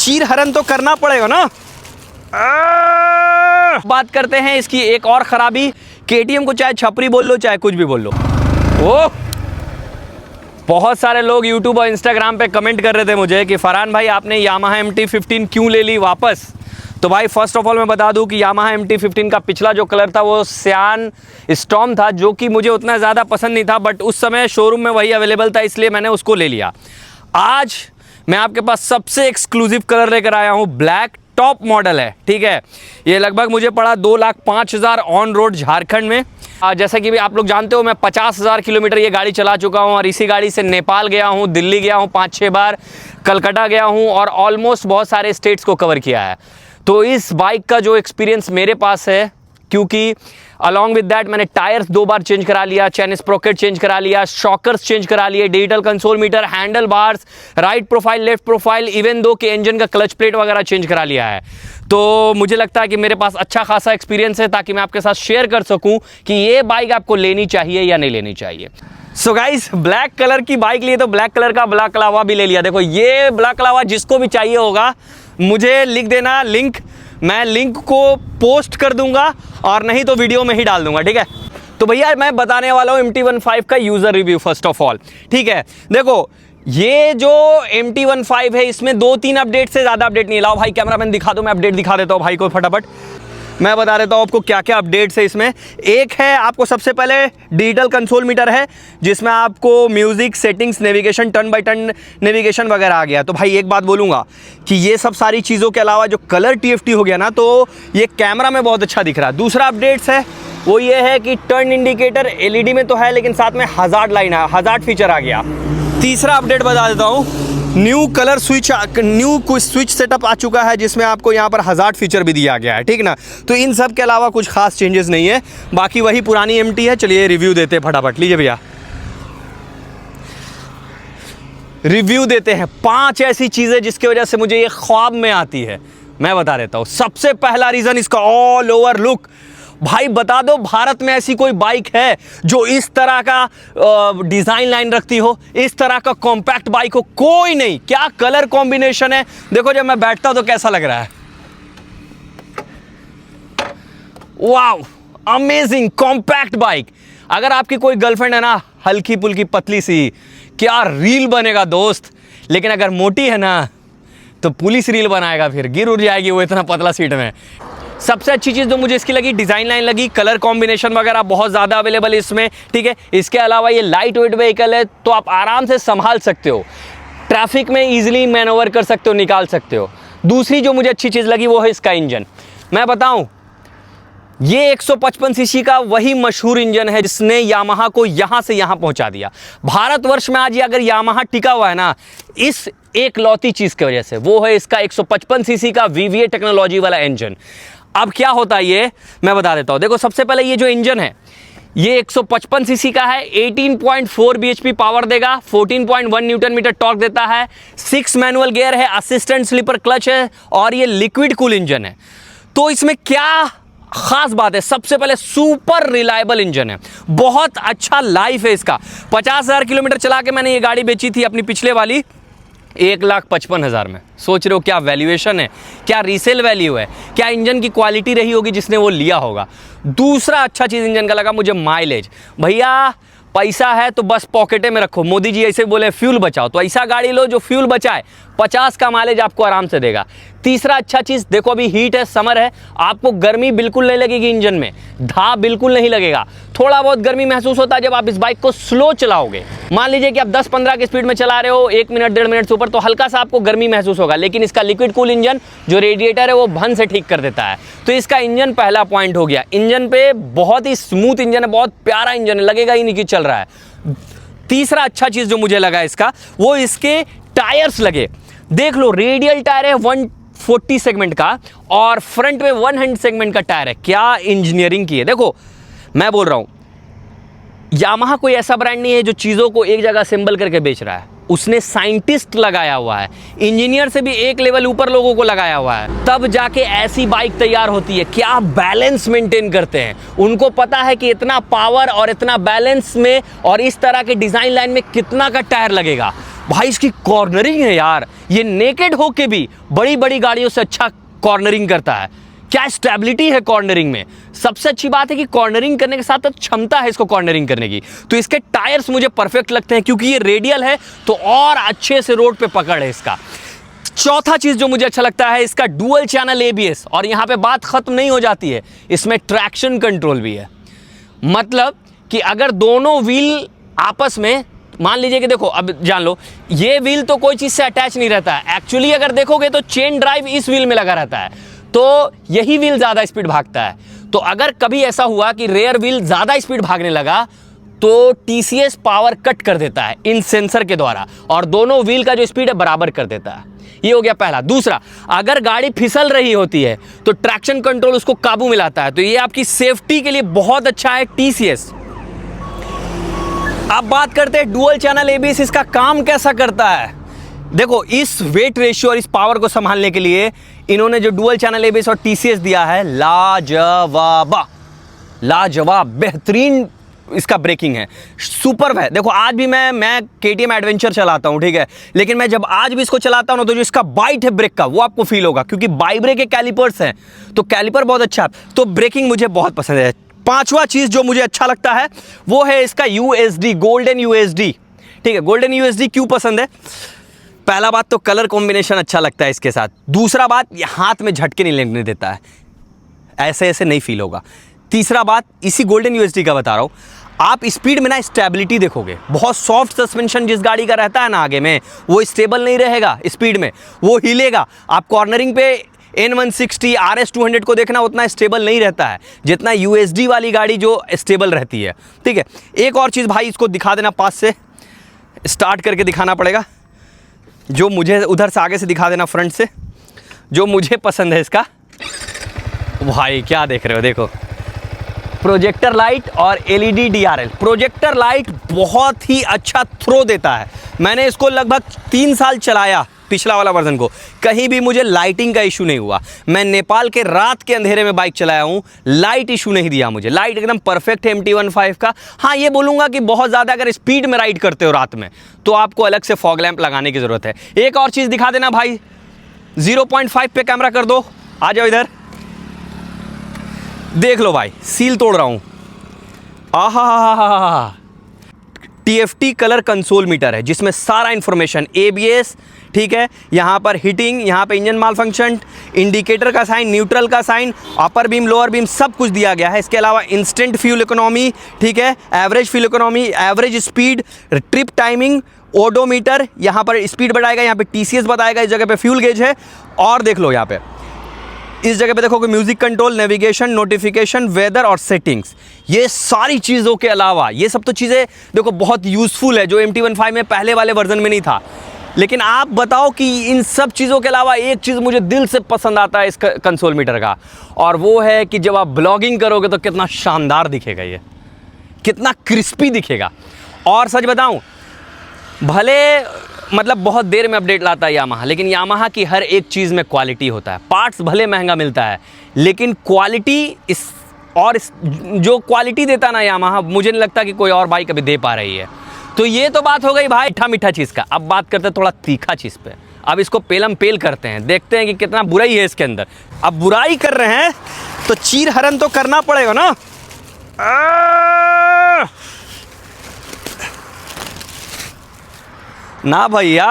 चीर हरण तो करना पड़ेगा ना। बात करते हैं इसकी एक और खराबी। KTM को चाहे छपरी बोल लो चाहे कुछ भी बोल लो। ओ बहुत सारे लोग YouTube और Instagram पे कमेंट कर रहे थे मुझे कि फरहान भाई आपने यामाहा MT-15 क्यों ले ली वापस। तो भाई फर्स्ट ऑफ ऑल मैं बता दूं कि यामाहा MT-15 का पिछला जो कलर था वो सियान स्टॉर्म था, जो कि मुझे उतना ज़्यादा पसंद नहीं था, बट उस समय शोरूम में वही अवेलेबल था इसलिए मैंने उसको ले लिया। आज मैं आपके पास सबसे एक्सक्लूसिव कलर लेकर आया हूँ, ब्लैक टॉप मॉडल है, ठीक है। ये लगभग मुझे पड़ा 2,05,000 ऑन रोड झारखंड में। जैसा कि भी आप लोग जानते हो मैं 50,000 किलोमीटर ये गाड़ी चला चुका हूँ और इसी गाड़ी से नेपाल गया हूँ, दिल्ली गया हूँ 5-6 बार, कलकत्ता गया हूँ और ऑलमोस्ट बहुत सारे स्टेट्स को कवर किया है। तो इस बाइक का जो एक्सपीरियंस मेरे पास है, क्योंकि अलॉन्ग विद दैट मैंने टायर्स 2 बार चेंज करा लिया, चैन स्प्रॉकेट चेंज करा लिया, शॉकर्स चेंज करा लिए, digital console meter, handle bars, right profile, left profile, even दो के इंजन का क्लच प्लेट वगैरह चेंज करा लिया है। तो मुझे लगता है कि मेरे पास अच्छा खासा एक्सपीरियंस है ताकि मैं आपके साथ शेयर कर सकूं कि ये बाइक आपको लेनी चाहिए या नहीं लेनी चाहिए। सो गाइस, ब्लैक कलर की बाइक लिए तो ब्लैक कलर का ब्लैक लावा भी ले लिया। देखो ये ब्लैक लावा जिसको भी चाहिए होगा मुझे लिख देना लिंक, मैं लिंक को पोस्ट कर दूंगा और नहीं तो वीडियो में ही डाल दूंगा, ठीक है। तो भैया मैं बताने वाला हूँ MT-15 का user review first of all, ठीक है। देखो ये जो MT-15 है इसमें 2-3 अपडेट से ज़्यादा अपडेट नहीं। लाओ भाई कैमरामैन दिखा दो, मैं अपडेट दिखा देता हूँ भाई को फटाफट। मैं बता देता हूँ आपको क्या क्या अपडेट्स है इसमें। एक है आपको सबसे पहले डिजिटल कंसोल मीटर है जिसमें आपको music, settings, navigation, turn by turn navigation वगैरह आ गया। तो भाई एक बात बोलूँगा कि ये सब सारी चीज़ों के अलावा जो कलर TFT हो गया ना, तो ये कैमरा में बहुत अच्छा दिख रहा है। दूसरा अपडेट्स है वो ये है कि टर्न इंडिकेटर LED में तो है लेकिन साथ में हज़ार्ड लाइन है, हज़ार्ड फीचर आ गया। तीसरा अपडेट बता देता हूँ, new colour switch, new switch setup आ चुका है जिसमें आपको यहाँ पर हज़ार्ड फीचर भी दिया गया है, ठीक ना। तो इन सब के अलावा कुछ खास चेंजेस नहीं है, बाकी वही पुरानी MT है। चलिए रिव्यू देते हैं फटाफट, लीजिए भैया रिव्यू देते हैं। 5 ऐसी चीज़ें जिसकी वजह से मुझे ये ख्वाब में आती है, मैं बता देता हूँ। सबसे पहला रीज़न इसका ऑल ओवर लुक। भाई बता दो भारत में ऐसी कोई बाइक है जो इस तरह का डिज़ाइन लाइन रखती हो, इस तरह का कॉम्पैक्ट बाइक हो? कोई नहीं। क्या कलर कॉम्बिनेशन है, देखो जब मैं बैठता हूं तो कैसा लग रहा है। वाव, अमेजिंग कॉम्पैक्ट बाइक। अगर आपकी कोई गर्लफ्रेंड है ना हल्की पुल्की पतली सी, क्या रील बनेगा दोस्त। लेकिन अगर मोटी है ना तो पुलिस रील बनाएगा, फिर गिर उड़ जाएगी वो इतना पतला सीट में। सबसे अच्छी चीज़ जो मुझे इसकी लगी, डिज़ाइन लाइन लगी, कलर कॉम्बिनेशन वगैरह बहुत ज़्यादा अवेलेबल है इसमें, ठीक है। इसके अलावा ये लाइट वेट व्हीकल है तो आप आराम से संभाल सकते हो, ट्रैफिक में ईजिली मैनोवर कर सकते हो, निकाल सकते हो। दूसरी जो मुझे अच्छी चीज़ लगी वो है इसका इंजन। मैं बताऊँ, ये 155 सीसी का वही मशहूर इंजन है जिसने यामाहा को यहाँ से यहाँ पहुँचा दिया। भारतवर्ष में आज ये अगर यामाहा टिका हुआ है ना, इस एक लौती चीज़ की वजह से, वो है इसका 155 सीसी का VVA टेक्नोलॉजी वाला इंजन। अब क्या होता है ये मैं बता देता हूँ। देखो सबसे पहले ये जो इंजन है ये 155 सीसी का है, 18.4 bhp पावर देगा, 14.1 न्यूटन मीटर टॉर्क देता है, 6 मैनुअल गियर है, असिस्टेंट स्लीपर क्लच है और ये लिक्विड कूल इंजन है। तो इसमें क्या खास बात है, सबसे पहले सुपर रिलायबल इंजन है, बहुत अच्छा लाइफ है इसका। 50,000 किलोमीटर चला के मैंने ये गाड़ी बेची थी अपनी पिछले वाली 1,55,000 में। सोच रहे हो क्या वैल्यूएशन है, क्या रीसेल वैल्यू है, क्या इंजन की क्वालिटी रही होगी जिसने वो लिया होगा। दूसरा अच्छा चीज़ इंजन का लगा मुझे माइलेज। भैया पैसा है तो बस पॉकेटे में रखो, मोदी जी ऐसे बोले फ्यूल बचाओ, तो ऐसा गाड़ी लो जो फ्यूल बचाए, 50 का माइलेज आपको आराम से देगा। तीसरा अच्छा चीज़, देखो अभी हीट है, समर है, आपको गर्मी बिल्कुल नहीं लगेगी इंजन में, धाप बिल्कुल नहीं लगेगा। थोड़ा बहुत गर्मी महसूस होता है जब आप इस बाइक को स्लो चलाओगे। मान लीजिए कि आप 10-15 की स्पीड में चला रहे हो, 1 मिनट 1.5 मिनट से ऊपर, तो हल्का सा आपको गर्मी महसूस होगा, लेकिन इसका लिक्विड कूल इंजन जो रेडिएटर है वो भन से ठीक कर देता है। तो इसका इंजन पहला पॉइंट हो गया। इंजन पे बहुत ही स्मूथ इंजन है, बहुत प्यारा इंजन है, लगेगा ही नहीं कि चल रहा है। तीसरा अच्छा चीज़ जो मुझे लगा इसका, वो इसके टायर्स लगे। देख लो, रेडियल टायर है 140 सेगमेंट का और फ्रंट में 100 सेगमेंट का टायर है। क्या इंजीनियरिंग की है। देखो मैं बोल रहा हूं, यामाहा कोई ऐसा ब्रांड नहीं है जो चीज़ों को एक जगह असेंबल करके बेच रहा है। उसने साइंटिस्ट लगाया हुआ है, इंजीनियर से भी एक लेवल ऊपर लोगों को लगाया हुआ है, तब जाके ऐसी बाइक तैयार होती है। क्या बैलेंस मेंटेन करते हैं, उनको पता है कि इतना पावर और इतना बैलेंस में और इस तरह के डिज़ाइन लाइन में कितना का टायर लगेगा। भाई इसकी कॉर्नरिंग है यार, ये नेकेड होके भी बड़ी बड़ी गाड़ियों से अच्छा कॉर्नरिंग करता है। क्या स्टेबिलिटी है कॉर्नरिंग में। सबसे अच्छी बात है कि कॉर्नरिंग करने के साथ साथ क्षमता है इसको कॉर्नरिंग करने की। तो इसके टायर्स मुझे परफेक्ट लगते हैं, क्योंकि ये रेडियल है तो और अच्छे से रोड पे पकड़ है इसका। चौथा चीज जो मुझे अच्छा लगता है, इसका डुअल चैनल एबीएस। और यहां पे बात खत्म नहीं हो जाती है, इसमें ट्रैक्शन कंट्रोल भी है। मतलब कि अगर दोनों व्हील आपस में, मान लीजिए कि देखो, अब जान लो ये व्हील तो कोई चीज से अटैच नहीं रहता है। एक्चुअली अगर देखोगे तो चेन ड्राइव इस व्हील में लगा रहता है, तो यही व्हील ज्यादा स्पीड भागता है। तो अगर कभी ऐसा हुआ कि रेयर व्हील ज्यादा स्पीड भागने लगा तो टीसीएस पावर कट कर देता है इन सेंसर के द्वारा, और दोनों व्हील का जो स्पीड है बराबर कर देता है। ये हो गया पहला। दूसरा, अगर गाड़ी फिसल रही होती है तो ट्रैक्शन कंट्रोल उसको काबू में लाता है। तो ये आपकी सेफ्टी के लिए बहुत अच्छा है टीसीएस। अब बात करते हैं डुअल चैनल एबीएस, इसका काम कैसा करता है। देखो, इस वेट रेशियो और इस पावर को संभालने के लिए इन्होंने जो डुअल चैनल एबीएस और टीसीएस दिया है, लाजवाब बेहतरीन इसका ब्रेकिंग है, सुपर है। देखो आज भी मैं केटीएम एडवेंचर चलाता हूं, ठीक है, लेकिन मैं जब आज भी इसको चलाता हूं ना, तो जो इसका बाइट है ब्रेक का, वो आपको फील होगा, क्योंकि बाइब्रेक के कैलिपर्स हैं, तो कैलिपर बहुत अच्छा है। तो ब्रेकिंग मुझे बहुत पसंद है। पांचवा चीज जो मुझे अच्छा लगता है वो है इसका यूएसडी, गोल्डन यूएसडी। ठीक है, गोल्डन यूएसडी क्यों पसंद है? पहला बात तो कलर कॉम्बिनेशन अच्छा लगता है इसके साथ। दूसरा बात, ये हाथ में झटके नहीं लगने देता है, ऐसे ऐसे नहीं फील होगा। तीसरा बात, इसी गोल्डन यूएसडी का बता रहा हूं, आप स्पीड में ना स्टेबिलिटी देखोगे, बहुत सॉफ्ट सस्पेंशन जिस गाड़ी का रहता है ना आगे में, वो स्टेबल नहीं रहेगा स्पीड में, वो हिलेगा। आप कॉर्नरिंग पे N160 RS200 को देखना, उतना स्टेबल नहीं रहता है जितना यूएसडी वाली गाड़ी जो स्टेबल रहती है। ठीक है, एक और चीज़ भाई, इसको दिखा देना, पास से स्टार्ट करके दिखाना पड़ेगा, जो मुझे उधर से आगे से दिखा देना, फ्रंट से, जो मुझे पसंद है इसका। भाई क्या देख रहे हो, देखो प्रोजेक्टर लाइट और एलईडी डीआरएल। प्रोजेक्टर लाइट बहुत ही अच्छा थ्रो देता है। मैंने इसको लगभग 3 साल चलाया, पिछला वाला वर्जन को, कहीं भी मुझे लाइटिंग का इशू नहीं हुआ। मैं नेपाल के रात के अंधेरे में बाइक चलाया हूँ, लाइट इशू नहीं दिया मुझे, लाइट एकदम परफेक्ट है MT-15 का। हाँ, ये बोलूँगा कि बहुत ज़्यादा अगर स्पीड में राइड करते हो रात में, तो आपको अलग से फॉग लैंप लगाने की ज़रूरत है। एक और चीज़ दिखा देना भाई, 0.5 पे कैमरा कर दो, आ जाओ इधर, देख लो भाई, सील तोड़ रहा हूँ। आहा, TFT कलर कंसोल मीटर है, जिसमें सारा इंफॉर्मेशन, ABS, ठीक है, यहाँ पर हीटिंग, यहाँ पे इंजन माल फंक्शन, इंडिकेटर का साइन, न्यूट्रल का साइन, अपर बीम लोअर बीम, सब कुछ दिया गया है। इसके अलावा इंस्टेंट फ्यूल इकोनॉमी, ठीक है, average fuel economy, average speed, trip timing, odometer, यहाँ पर स्पीड बताएगा, यहाँ पे TCS बताएगा, इस जगह पे फ्यूल गेज है। और देख लो यहाँ पे, इस जगह पे देखोगे music control, navigation, notification, weather और सेटिंग्स। ये सारी चीज़ों के अलावा, ये सब तो चीज़ें देखो बहुत यूज़फुल है, जो MT-15 में पहले वाले वर्जन में नहीं था। लेकिन आप बताओ कि इन सब चीज़ों के अलावा एक चीज़ मुझे दिल से पसंद आता है इस कंसोल मीटर का, और वो है कि जब आप ब्लॉगिंग करोगे तो कितना शानदार दिखेगा, ये कितना क्रिस्पी दिखेगा। और सच बताऊँ, भले मतलब बहुत देर में अपडेट लाता है यामाहा, लेकिन यामाहा की हर एक चीज़ में क्वालिटी होता है। पार्ट्स भले महंगा मिलता है, लेकिन क्वालिटी जो क्वालिटी देता ना यामाहा, मुझे नहीं लगता कि कोई और बाइक अभी दे पा रही है। तो ये तो बात हो गई भाई मीठा चीज़ का। अब बात करते हैं थोड़ा तीखा चीज़ पे। अब इसको पेलम पेल करते हैं, देखते हैं कि कितना बुराई है इसके अंदर। अब बुराई कर रहे हैं तो चीर हरण तो करना पड़ेगा ना। ना भैया,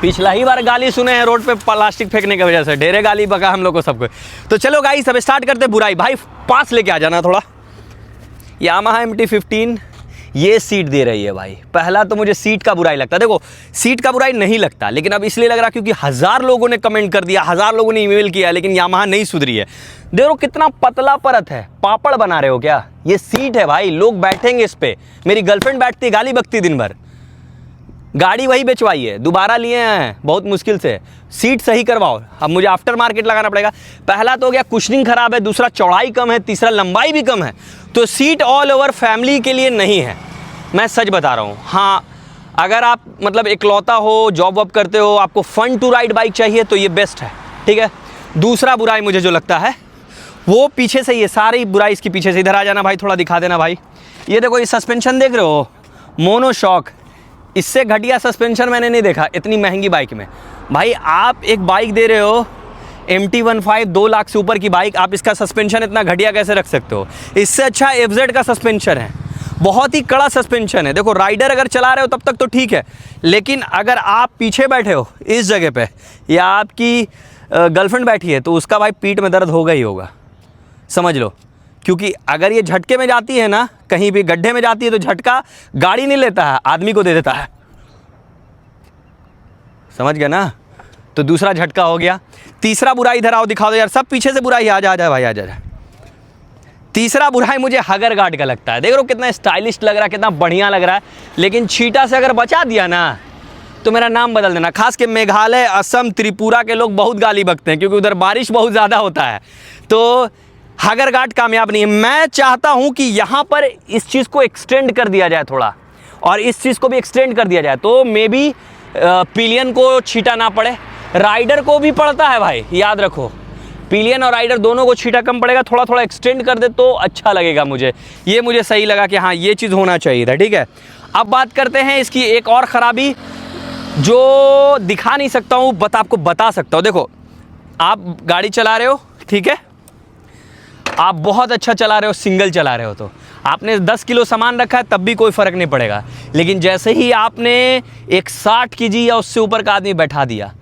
पिछला ही बार गाली सुने हैं रोड पे प्लास्टिक फेंकने की वजह से, ढेरे गाली बका हम लोग को सबको। तो चलो गाइस, सब स्टार्ट करते बुराई। भाई पास लेके आ जाना थोड़ा। यामाहा MT-15 ये सीट दे रही है भाई। पहला तो मुझे सीट का बुराई लगता है, देखो सीट का बुराई नहीं लगता, लेकिन अब इसलिए लग रहा क्योंकि 1000 लोगों ने कमेंट कर दिया, 1000 लोगों ने ईमेल किया, लेकिन यामाहा नहीं सुधरी है। देखो कितना पतला परत है, पापड़ बना रहे हो क्या? ये सीट है भाई, लोग बैठेंगे इस पे। मेरी गर्लफ्रेंड बैठती, गाली बकती दिन भर। गाड़ी वही बेचवाई है, दोबारा लिए हैं बहुत मुश्किल से। सीट सही करवाओ, अब मुझे आफ्टर मार्केट लगाना पड़ेगा। पहला तो हो गया कुशनिंग खराब है, दूसरा चौड़ाई कम है, तीसरा लंबाई भी कम है। तो सीट ऑल ओवर फैमिली के लिए नहीं है, मैं सच बता रहा हूँ। हाँ, अगर आप मतलब इकलौता हो, जॉब वॉब करते हो, आपको फन टू राइड बाइक चाहिए तो ये बेस्ट है, ठीक है। दूसरा बुराई मुझे जो लगता है वो पीछे से, ये सारी बुराई इसकी पीछे से। इधर आ जाना भाई, थोड़ा दिखा देना भाई। ये देखो, ये सस्पेंशन देख रहे हो, मोनोशॉक। इससे घटिया सस्पेंशन मैंने नहीं देखा इतनी महंगी बाइक में। भाई आप एक बाइक दे रहे हो MT-15 2 लाख से ऊपर की बाइक, आप इसका सस्पेंशन इतना घटिया कैसे रख सकते हो? इससे अच्छा FZ का सस्पेंशन है, बहुत ही कड़ा सस्पेंशन है। देखो राइडर अगर चला रहे हो तब तक तो ठीक है, लेकिन अगर आप पीछे बैठे हो इस जगह पे या आपकी गर्लफ्रेंड बैठी है तो उसका भाई पीठ में दर्द होगा ही होगा, समझ लो। क्योंकि अगर ये झटके में जाती है ना, कहीं भी गड्ढे में जाती है तो झटका गाड़ी नहीं लेता है, आदमी को दे देता है, समझ गया ना? तो दूसरा झटका हो गया। तीसरा बुराई इधर आओ, दिखा दो यार, सब पीछे से बुराई आ जा भाई, आ जा। तीसरा बुराई मुझे हगर गार्ड का लगता है। देख रहे हो कितना स्टाइलिश लग रहा है, कितना बढ़िया लग रहा है, लेकिन छीटा से अगर बचा दिया ना तो मेरा नाम बदल देना। खास के मेघालय, असम, त्रिपुरा के लोग बहुत गाली बकते हैं क्योंकि उधर बारिश बहुत ज़्यादा होता है, तो हगर गार्ड कामयाब नहीं है। मैं चाहता हूं कि यहां पर इस चीज़ को एक्सटेंड कर दिया जाए थोड़ा, और इस चीज़ को भी एक्सटेंड कर दिया जाए, तो मे बी पिलियन को छीटा ना पड़े, राइडर को भी पड़ता है भाई, याद रखो। पिलियन और राइडर दोनों को छीटा कम पड़ेगा, थोड़ा थोड़ा एक्सटेंड कर दे तो अच्छा लगेगा मुझे। ये मुझे सही लगा कि हाँ ये चीज़ होना चाहिए था, ठीक है। अब बात करते हैं इसकी एक और ख़राबी जो दिखा नहीं सकता हूँ, बट आपको बता सकता हूँ। देखो आप गाड़ी चला रहे हो, ठीक है, आप बहुत अच्छा चला रहे हो, सिंगल चला रहे हो, तो आपने 10 किलो सामान रखा है तब भी कोई फ़र्क नहीं पड़ेगा। लेकिन जैसे ही आपने एक 60 केजी या उससे ऊपर का आदमी बैठा दिया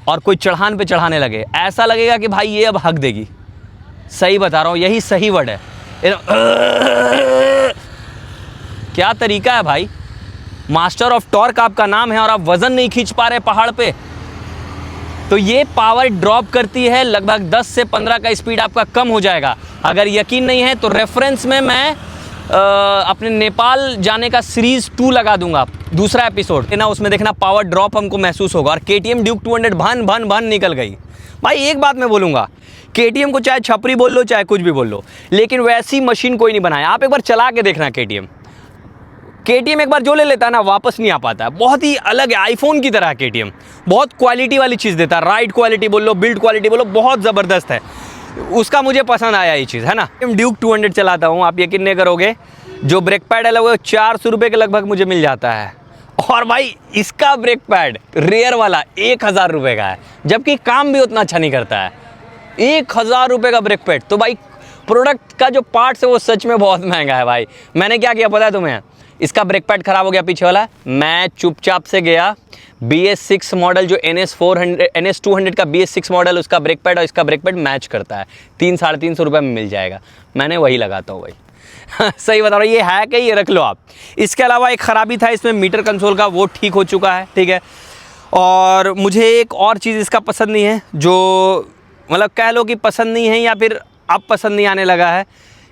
और कोई चढ़ान पे चढ़ाने लगे, ऐसा लगेगा कि भाई ये अब हक देगी। सही बता रहा हूँ, यही सही वर्ड है। क्या तरीका है भाई, मास्टर ऑफ टॉर्क आपका नाम है और आप वज़न नहीं खींच पा रहे पहाड़ पे, तो ये पावर ड्रॉप करती है, लगभग 10 से 15 का स्पीड आपका कम हो जाएगा। अगर यकीन नहीं है तो रेफरेंस में मैं अपने नेपाल जाने का सीरीज़ 2 लगा दूंगा, दूसरा एपिसोड ना, उसमें देखना पावर ड्रॉप हमको महसूस होगा। और KTM ड्यूक 200 भन भन भन निकल गई। भाई एक बात मैं बोलूँगा, KTM को चाहे छपरी बोल लो चाहे कुछ भी बोल लो, लेकिन वैसी मशीन कोई नहीं बनाया। आप एक बार चला के देखना KTM एक बार जो ले लेता है ना वापस नहीं आ पाता है। बहुत ही अलग है, आईफोन की तरह KTM, बहुत क्वालिटी वाली चीज़ देता है। राइड क्वालिटी बोल लो, बिल्ड क्वालिटी बोलो, बहुत ज़बरदस्त है। उसका मुझे पसंद आया ये चीज़, है ना। ड्यूक 200 चलाता हूँ, आप यकीन नहीं करोगे, जो ब्रेक पैड है वो 400 रुपये के लगभग मुझे मिल जाता है। और भाई इसका ब्रेक पैड रेयर वाला 1000 रुपये का है, जबकि काम भी उतना अच्छा नहीं करता है। 1000 रुपये का ब्रेक पैड, तो भाई प्रोडक्ट का जो पार्ट्स है वो सच में बहुत महंगा है भाई। मैंने क्या किया पता है तुम्हें, इसका ब्रेक पैड खराब हो गया पीछे वाला, मैं चुपचाप से गया BS6 मॉडल जो NS200 का BS6 मॉडल, उसका ब्रेक पैड और इसका ब्रेक पैड मैच करता है, 300-350 रुपये में मिल जाएगा, मैंने वही लगाता हूँ भाई। सही बता रहा हूँ, ये है कि ये रख लो आप। इसके अलावा एक ख़राबी था इसमें मीटर कंसोल का, वो ठीक हो चुका है, ठीक है। और मुझे एक और चीज़ इसका पसंद नहीं है, जो मतलब कह लो कि पसंद नहीं है या फिर अब पसंद नहीं आने लगा है,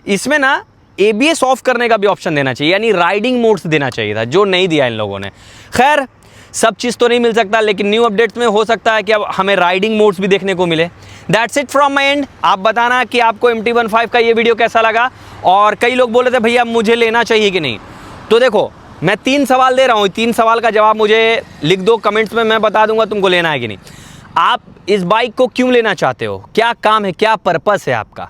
इसमें ना ABS ऑफ करने का भी ऑप्शन देना चाहिए, यानी राइडिंग मोड्स देना चाहिए था, जो नहीं दिया इन लोगों ने। खैर सब चीज़ तो नहीं मिल सकता, लेकिन न्यू अपडेट्स में हो सकता है कि अब हमें राइडिंग मोड्स भी देखने को मिले। That's it from my and. आप बताना कि आपको MT-15 का ये वीडियो कैसा लगा, और कई लोग बोले थे भैया मुझे लेना चाहिए कि नहीं। तो देखो मैं 3 सवाल दे रहा हूँ, 3 सवाल का जवाब मुझे लिख दो कमेंट्स में, मैं बता दूंगा तुमको लेना है कि नहीं। आप इस बाइक को क्यों लेना चाहते हो, क्या काम है, क्या पर्पस है आपका,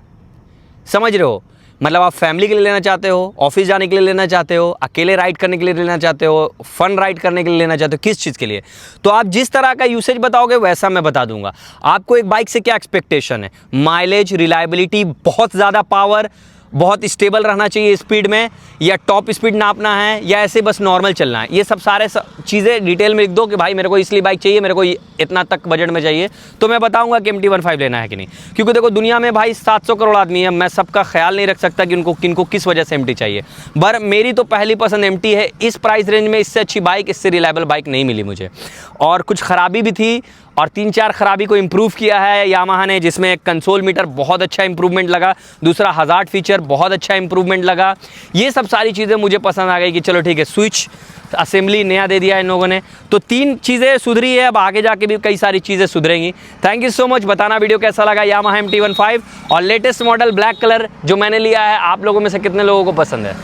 समझ रहे हो? मतलब आप फैमिली के लिए लेना चाहते हो, ऑफिस जाने के लिए लेना चाहते हो, अकेले राइड करने के लिए लेना चाहते हो, फन राइड करने के लिए लेना चाहते हो, किस चीज़ के लिए? तो आप जिस तरह का यूसेज बताओगे वैसा मैं बता दूंगा। आपको एक बाइक से क्या एक्सपेक्टेशन है, माइलेज, रिलायबिलिटी, बहुत ज़्यादा पावर, बहुत स्टेबल रहना चाहिए स्पीड में, या टॉप स्पीड नापना है, या ऐसे बस नॉर्मल चलना है, ये सब सारे चीज़ें डिटेल में लिख दो कि भाई मेरे को इसलिए बाइक चाहिए, मेरे को इतना तक बजट में चाहिए, तो मैं बताऊंगा कि MT-15 लेना है कि नहीं। क्योंकि देखो दुनिया में भाई 700 करोड़ आदमी है, मैं सबका ख्याल नहीं रख सकता कि उनको किनको किस वजह से MT चाहिए। पर मेरी तो पहली पसंद MT है। इस प्राइस रेंज में इससे अच्छी बाइक, इससे रिलायबल बाइक नहीं मिली मुझे। और कुछ ख़राबी भी थी, और 3-4 खराबी को इम्प्रूव किया है यामाहा ने, जिसमें कंसोल मीटर बहुत अच्छा इंप्रूवमेंट लगा, दूसरा हज़ार्ड फीचर बहुत अच्छा इंप्रूवमेंट लगा। ये सब सारी चीज़ें मुझे पसंद आ गई कि चलो ठीक है, स्विच असेंबली नया दे दिया इन लोगों ने, तो 3 चीज़ें सुधरी है, अब आगे जाके भी कई सारी चीज़ें सुधरेंगी। Thank you so much. बताना वीडियो कैसा लगा यामाहा MT-15 और लेटेस्ट मॉडल ब्लैक कलर जो मैंने लिया है, आप लोगों में से कितने लोगों को पसंद है।